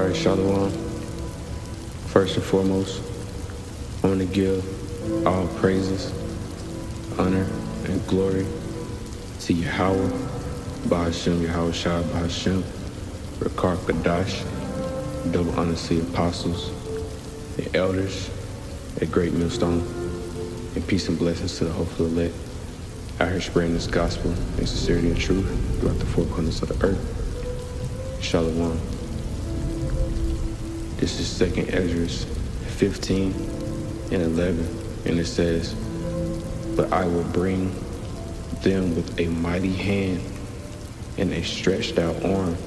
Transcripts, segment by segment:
right, Shalom. First and foremost, I want to give all praises, honor, and glory to Yahweh, Bahashem, Yahweh Shah, Bahashem, Rakar Kadash, double honor to the apostles, the elders, at Great Millstone, and peace and blessings to the hopeful elect out here spreading this gospel in sincerity and truth throughout the four corners of the earth. Shalom. This is 2nd Ezra 15 and 11, and it says, "But I will bring them with a mighty hand and a stretched out arm,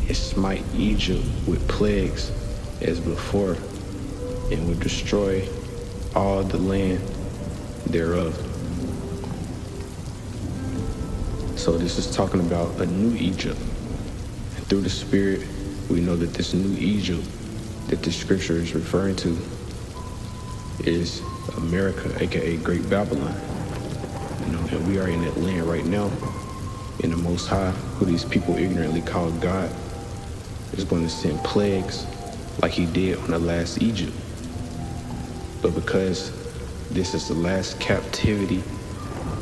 and smite Egypt with plagues as before, and will destroy all the land thereof." So this is talking about a new Egypt. And through the Spirit, we know that this new Egypt that the scripture is referring to is America, aka Great Babylon. And we are in that land right now. And the Most High, who these people ignorantly call God, is going to send plagues like he did on the last Egypt. But because this is the last captivity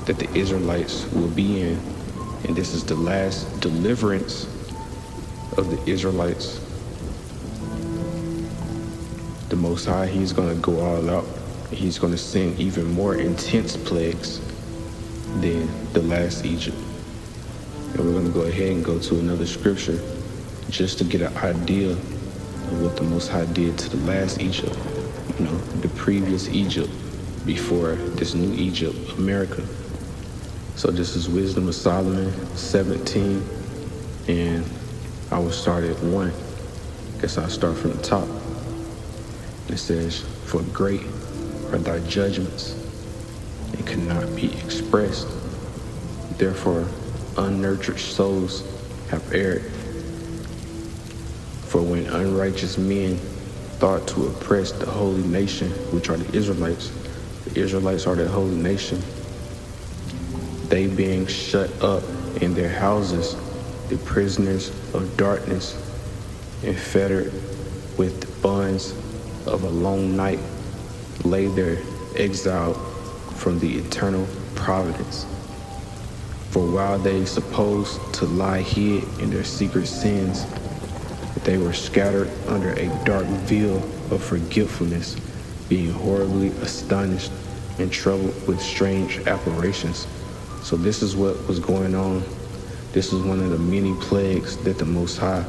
that the Israelites will be in, and this is the last deliverance of the Israelites, the Most High, he's going to go all out. He's going to send even more intense plagues than the last Egypt. And we're going to go ahead and go to another scripture just to get an idea of what the Most High did to the last Egypt, the previous Egypt before this new Egypt, America. So this is Wisdom of Solomon 17, and I will start at 1. Guess I'll start from the top. It says, "For great are thy judgments, and cannot be expressed. Therefore unnurtured souls have erred. For when unrighteous men thought to oppress the holy nation," which are the Israelites are the holy nation, "they being shut up in their houses, the prisoners of darkness, and fettered with the bonds of a long night, lay there exiled from the eternal providence. For while they supposed to lie hid in their secret sins, they were scattered under a dark veil of forgetfulness, being horribly astonished and troubled with strange apparitions." So this is what was going on. This is one of the many plagues that the Most High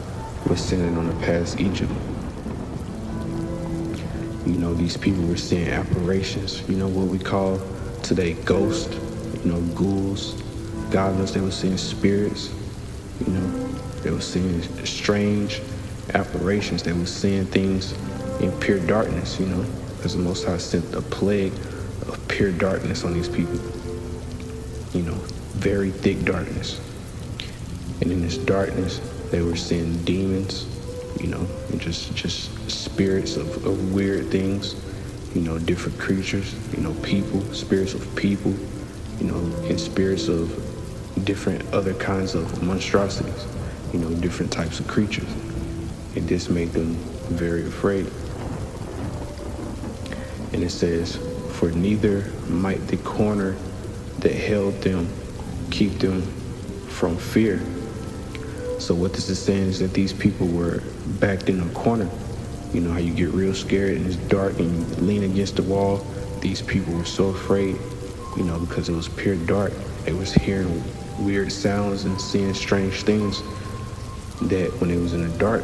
was sending on the past Egypt. These people were seeing apparitions, what we call today ghosts, ghouls, goblins. They were seeing spirits, they were seeing strange apparitions. They were seeing things in pure darkness, because the Most High sent a plague of pure darkness on these people, very thick darkness. And in this darkness, they were seeing demons, and just spirits of weird things, different creatures, people, spirits of people, and spirits of different other kinds of monstrosities, different types of creatures. And this made them very afraid. And it says, "For neither might the corner that held them keep them from fear." So what this is saying is that these people were backed in a corner. How you get real scared and it's dark and you lean against the wall. These people were so afraid, because it was pure dark. They was hearing weird sounds and seeing strange things, that when it was in the dark,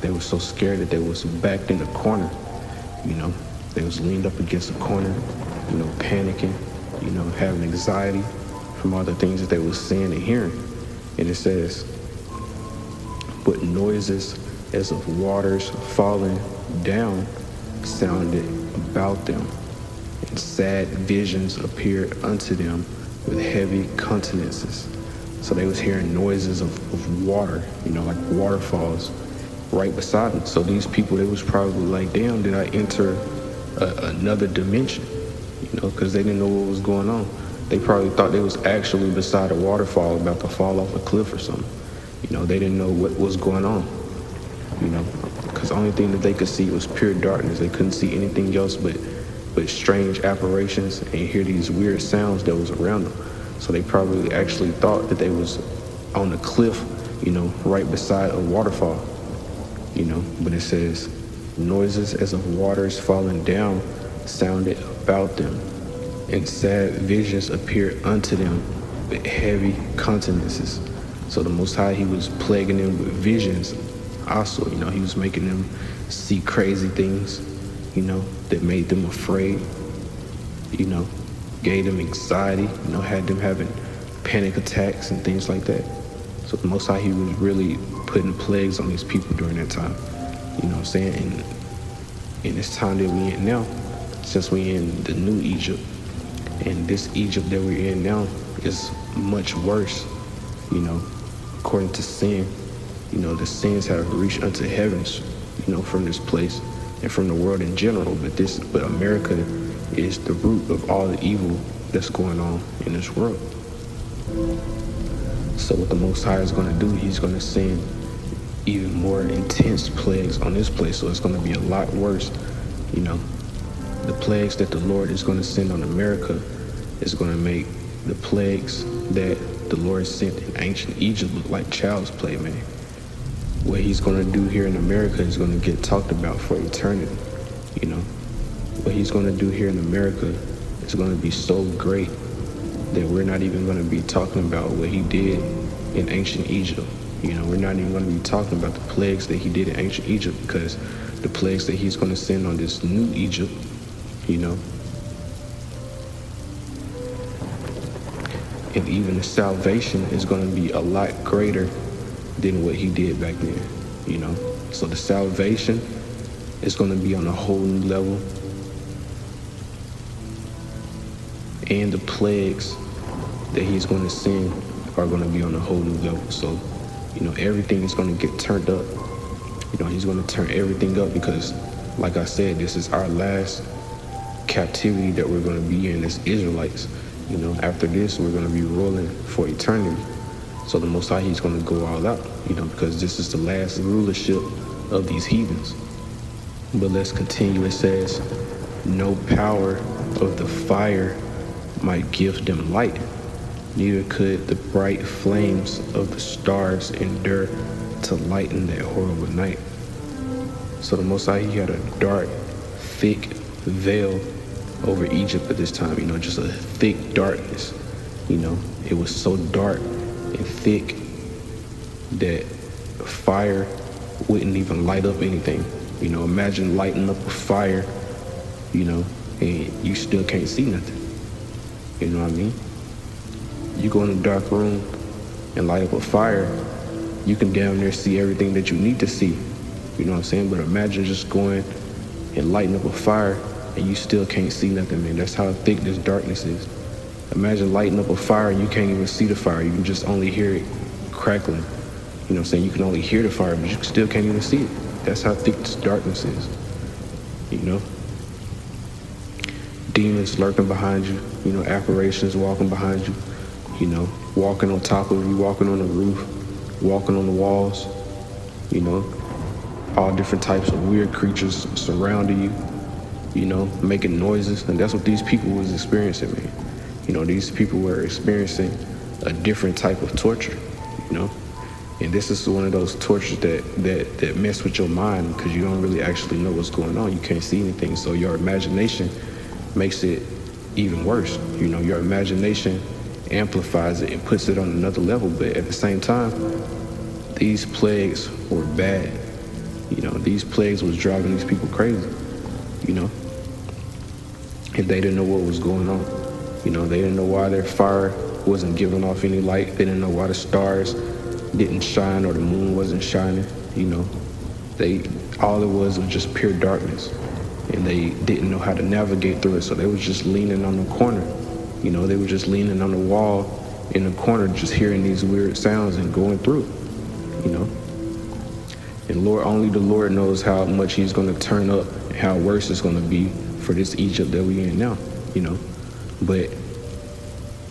they were so scared that they was backed in a corner. They was leaned up against a corner, panicking, having anxiety from all the things that they was seeing and hearing. And it says, "But noises as of waters falling down sounded about them, and sad visions appeared unto them with heavy countenances." So they was hearing noises of water, like waterfalls right beside them. So these people, they was probably like, damn, did I enter another dimension? Because they didn't know what was going on. They probably thought they was actually beside a waterfall about to fall off a cliff or something. They didn't know what was going on. because the only thing that they could see was pure darkness. They couldn't see anything else but strange apparitions and hear these weird sounds that was around them. So they probably actually thought that they was on a cliff, right beside a waterfall, but it says, noises as of waters falling down sounded about them, and sad visions appeared unto them with heavy countenances. So the Most High, he was plaguing them with visions also, he was making them see crazy things, that made them afraid, gave them anxiety, had them having panic attacks and things like that. So the Most High, he was really putting plagues on these people during that time, what I'm saying? And in this time that we in now, since we in the new Egypt, and this Egypt that we're in now is much worse, according to sin. The sins have reached unto heavens, from this place and from the world in general. But America is the root of all the evil that's going on in this world. So what the Most High is going to do, he's going to send even more intense plagues on this place. So it's going to be a lot worse. The plagues that the Lord is going to send on America is going to make the plagues that the Lord sent in ancient Egypt look like child's play, man. What he's going to do here in America is going to get talked about for eternity. What he's going to do here in America is going to be so great that we're not even going to be talking about what he did in ancient Egypt. We're not even going to be talking about the plagues that he did in ancient Egypt, because the plagues that he's going to send on this new Egypt, and even the salvation is going to be a lot greater than what he did back then, So the salvation is going to be on a whole new level. And the plagues that he's going to send are going to be on a whole new level. So, everything is going to get turned up. He's going to turn everything up because, like I said, this is our last captivity that we're going to be in as Israelites. After this, we're going to be rolling for eternity. So the Most High, he's going to go all out, because this is the last rulership of these heathens. But let's continue. It says, no power of the fire might give them light, neither could the bright flames of the stars endure to lighten that horrible night. So the Most High, he had a dark, thick veil over Egypt at this time, just a thick darkness. It was so dark and thick that fire wouldn't even light up anything. Imagine lighting up a fire, and you still can't see nothing. You know what I mean? You go in a dark room and light up a fire, you can down there see everything that you need to see. You know what I'm saying? But imagine just going and lighting up a fire and you still can't see nothing, man. That's how thick this darkness is. Imagine lighting up a fire and you can't even see the fire. You can just only hear it crackling. You know what I'm saying? You can only hear the fire, but you still can't even see it. That's how thick this darkness is. Demons lurking behind you, apparitions walking behind you, walking on top of you, walking on the roof, walking on the walls, all different types of weird creatures surrounding you, making noises. And that's what these people was experiencing, man. These people were experiencing a different type of torture, and this is one of those tortures that mess with your mind because you don't really actually know what's going on. You can't see anything, so your imagination makes it even worse. Your imagination amplifies it and puts it on another level. But at the same time, these plagues were bad. These plagues was driving these people crazy, and they didn't know what was going on. They didn't know why their fire wasn't giving off any light. They didn't know why the stars didn't shine or the moon wasn't shining. All it was just pure darkness. And they didn't know how to navigate through it, so they was just leaning on the corner. They were just leaning on the wall in the corner, just hearing these weird sounds and going through it, And only the Lord knows how much he's going to turn up and how worse it's going to be for this Egypt that we in now, But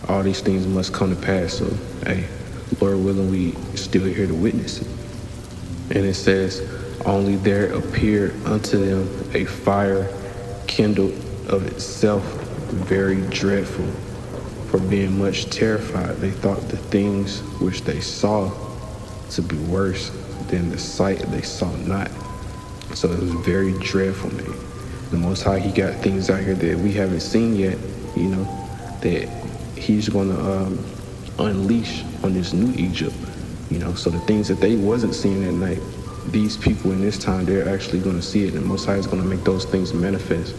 all these things must come to pass, so, hey, Lord willing, we still here to witness it. And it says, Only there appeared unto them a fire kindled of itself, very dreadful. For being much terrified, they thought the things which they saw to be worse than the sight they saw not. So it was very dreadful, man. The Most High, He got things out here that we haven't seen yet, that He's going to unleash on this new Egypt, So the things that they wasn't seeing at night, these people in this time, they're actually going to see it. And the Most High is going to make those things manifest,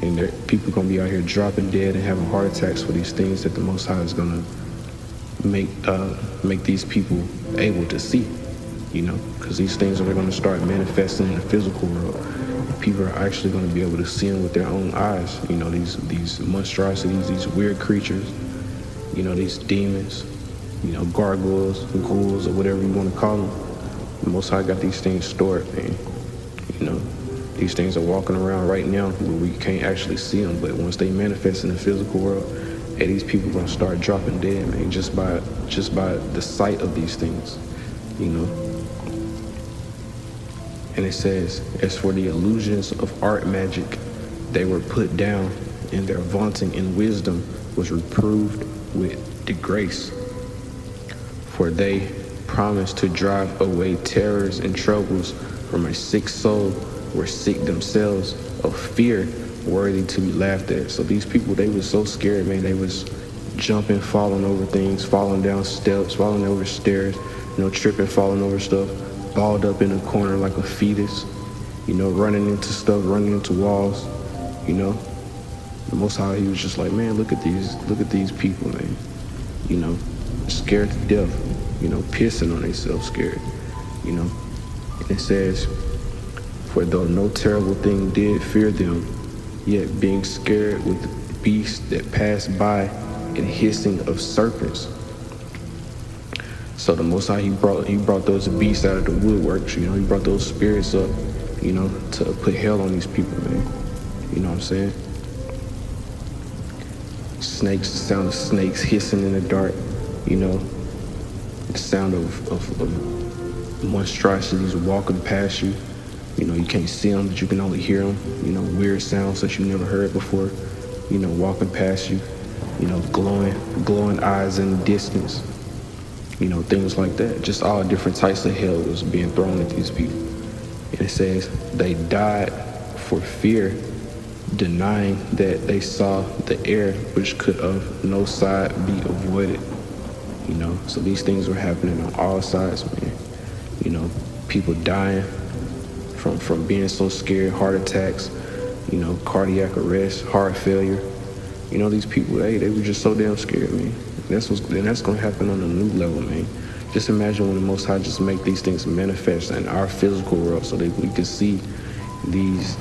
And people going to be out here dropping dead and having heart attacks for these things that the Most High is going to make these people able to see, because these things are going to start manifesting in the physical world. People are actually going to be able to see them with their own eyes. These monstrosities, these weird creatures, these demons, gargoyles, ghouls, or whatever you want to call them. The Most High got these things stored, man. These things are walking around right now where we can't actually see them, but once they manifest in the physical world, hey, these people are gonna start dropping dead, man, just by the sight of these things, And it says, as for the illusions of art magic, they were put down, and their vaunting in wisdom was reproved with disgrace. For they promised to drive away terrors and troubles from a sick soul, were sick themselves of fear, worthy to be laughed at. So these people, they was so scared, man. They was jumping, falling over things, falling down steps, falling over stairs, tripping, falling over stuff, balled up in a corner like a fetus, running into stuff, running into walls, The Most High, He was just like, man, look at these people, man, scared to death, pissing on themselves, scared, And it says, for though no terrible thing did fear them, yet being scared with beasts that passed by and hissing of serpents. So the Most High, He brought those beasts out of the woodworks, He brought those spirits up, to put hell on these people, man. You know what I'm saying? Snakes, the sound of snakes hissing in the dark, the sound of monstrosities walking past you. You can't see them, but you can only hear them. Weird sounds that you never heard before, walking past you, glowing eyes in the distance, things like that. Just all different types of hell was being thrown at these people. And it says they died for fear, denying that they saw the air which could of no side be avoided. So these things were happening on all sides, man. People dying from being so scared, heart attacks, cardiac arrest, heart failure. These people, they were just so damn scared, man. And that's gonna happen on a new level, man. Just imagine when the Most High just make these things manifest in our physical world, so that we can see these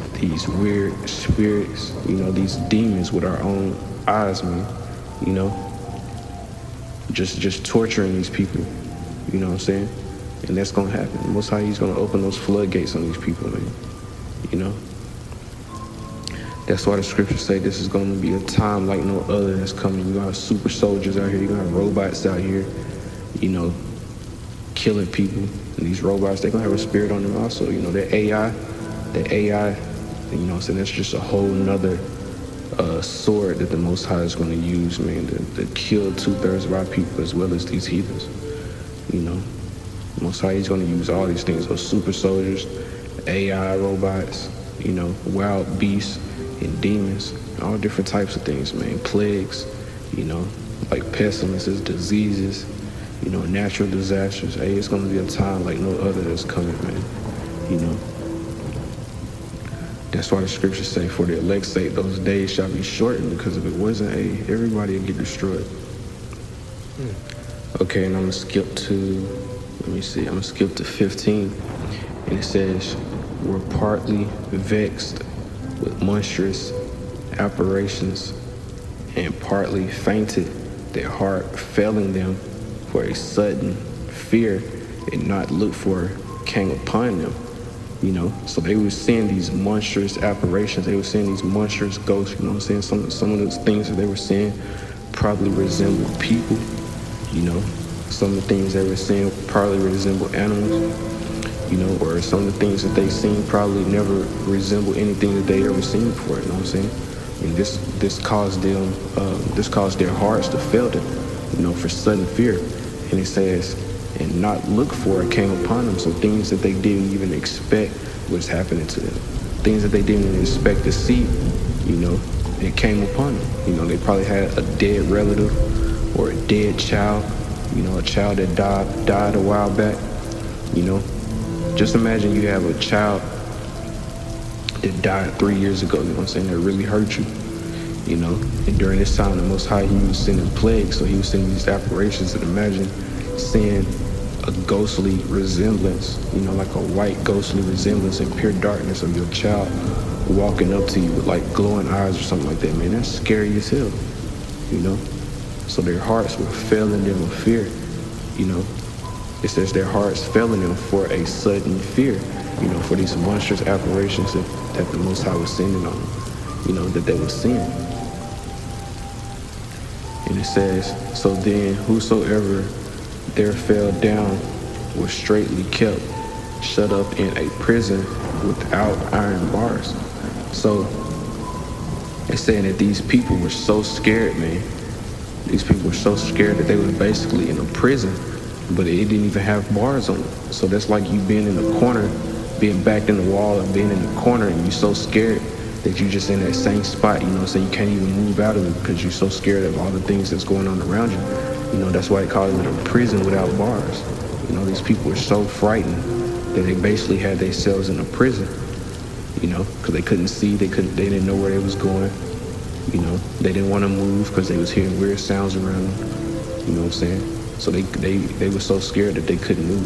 weird spirits, these demons with our own eyes, man. Just torturing these people. You know what I'm saying? And that's gonna happen. The Most High, He's gonna open those floodgates on these people, man. That's why the scriptures say this is gonna be a time like no other that's coming. You're gonna have super soldiers out here, you're gonna have robots out here, killing people. And these robots, they're gonna have a spirit on them also. The AI, saying that's just a whole nother sword that the Most High is gonna use, man, to kill 2/3 of our people as well as these heathens. Most High, He's going to use all these things, those super soldiers, AI robots, wild beasts and demons, all different types of things, man. Plagues, like pestilences, diseases, natural disasters. Hey, it's going to be a time like no other that's coming, man. That's why the scriptures say, for the elect's sake, those days shall be shortened, because if it wasn't, everybody would get destroyed. Okay, and I'm going to skip to... I'm going to skip to 15, and it says, were partly vexed with monstrous apparitions, and partly fainted, their heart failing them, for a sudden fear and not looked for came upon them. So they were seeing these monstrous apparitions, they were seeing these monstrous ghosts, Some of those things that they were seeing probably resembled people, Some of the things they were seeing probably resemble animals, or some of the things that they seen probably never resemble anything that they ever seen before. You know what I'm saying? And this caused their hearts to fail them, for sudden fear. And it says, and not look for it came upon them. So things that they didn't even expect was happening to them. Things that they didn't even expect to see, it came upon them. They probably had a dead relative or a dead child, a child that died a while back. Just imagine you have a child that died 3 years ago, that really hurt you, and during this time, the Most High, he was sending plagues, so he was sending these apparitions, and imagine seeing a ghostly resemblance, like a white ghostly resemblance in pure darkness of your child walking up to you with like glowing eyes or something like that, man. That's scary as hell, So their hearts were failing them with fear, It says their hearts failing them for a sudden fear, for these monstrous apparitions that the Most High was sending on them, that they were seeing. And it says, so then whosoever there fell down was straitly kept, shut up in a prison without iron bars. So it's saying that these people were so scared, man. These people were so scared that they were basically in a prison, but it didn't even have bars on it. So that's like you being in the corner, being backed in the wall and being in the corner, and you're so scared that you're just in that same spot, so you can't even move out of it because you're so scared of all the things that's going on around you. That's why they call it a prison without bars. These people were so frightened that they basically had themselves in a prison, because they couldn't see, they didn't know where they was going, they didn't want to move because they was hearing weird sounds around them, you know what I'm saying? So they were so scared that they couldn't move,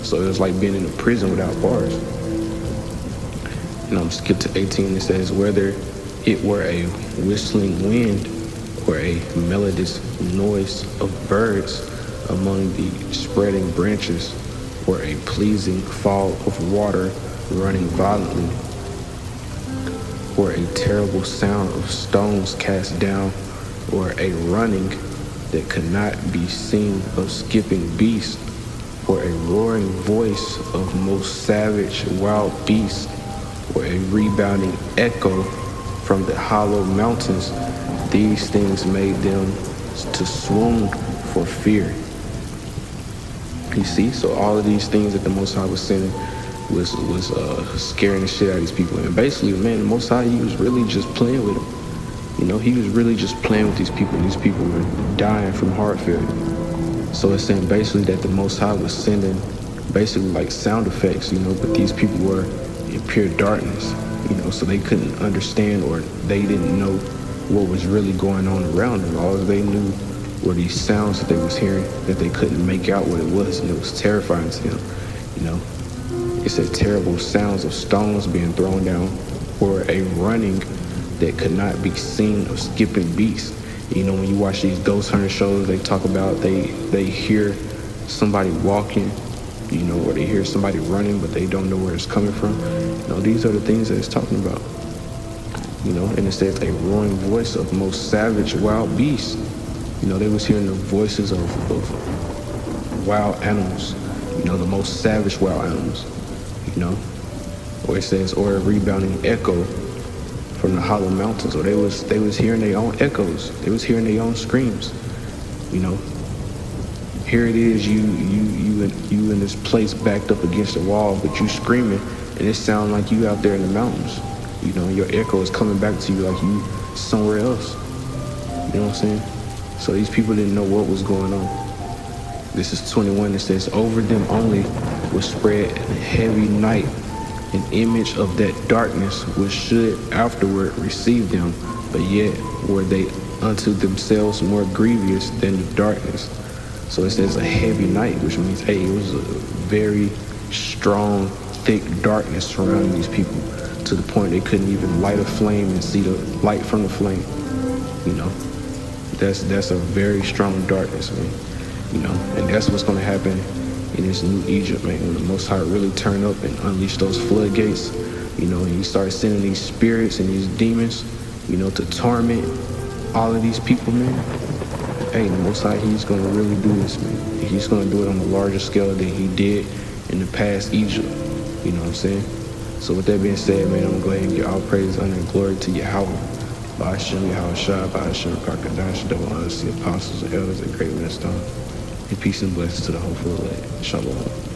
so it was like being in a prison without bars. And I'm skip to 18, it says, whether it were a whistling wind or a melodious noise of birds among the spreading branches, or a pleasing fall of water running violently, or a terrible sound of stones cast down, or a running that could not be seen of skipping beasts, or a roaring voice of most savage wild beasts, or a rebounding echo from the hollow mountains, these things made them to swoon for fear. You see, so all of these things that the Most High was sending was scaring the shit out of these people. And basically, man, the Most High, he was really just playing with them. He was really just playing with these people. These people were dying from heart failure. So it's saying basically that the Most High was sending basically like sound effects, but these people were in pure darkness, so they couldn't understand, or they didn't know what was really going on around them. All they knew were these sounds that they was hearing that they couldn't make out what it was, and it was terrifying to them. It said terrible sounds of stones being thrown down, or a running that could not be seen of skipping beasts. When you watch these ghost hunter shows, they talk about they hear somebody walking, or they hear somebody running, but they don't know where it's coming from. These are the things that it's talking about. And it says a roaring voice of most savage wild beasts. They was hearing the voices of wild animals, the most savage wild animals, Or it says, or a rebounding echo from the hollow mountains, or they was hearing their own echoes. They was hearing their own screams, Here it is, you in this place backed up against the wall, but you screaming, and it sounds like you out there in the mountains. Your echo is coming back to you like you somewhere else. You know what I'm saying? So these people didn't know what was going on. This is 21. It says, over them only was spread a heavy night, an image of that darkness which should afterward receive them, but yet were they unto themselves more grievous than the darkness. So it says a heavy night, which means, hey, it was a very strong, thick darkness surrounding these people, to the point they couldn't even light a flame and see the light from the flame. That's a very strong darkness, man. And that's what's going to happen in this new Egypt, man, when the Most High really turn up and unleash those floodgates, and he starts sending these spirits and these demons, to torment all of these people, man. Hey, the Most High, he's going to really do this, man. He's going to do it on a larger scale than he did in the past Egypt. You know what I'm saying? So with that being said, man, I'm gonna go ahead and give all praise, honor, and glory to Yahweh. By Hashem, Yahweh Shai, by Hashem, Kakadash, double honors to the apostles and elders and great men of stone. And peace and blessings to the hopeful elect. Shalom.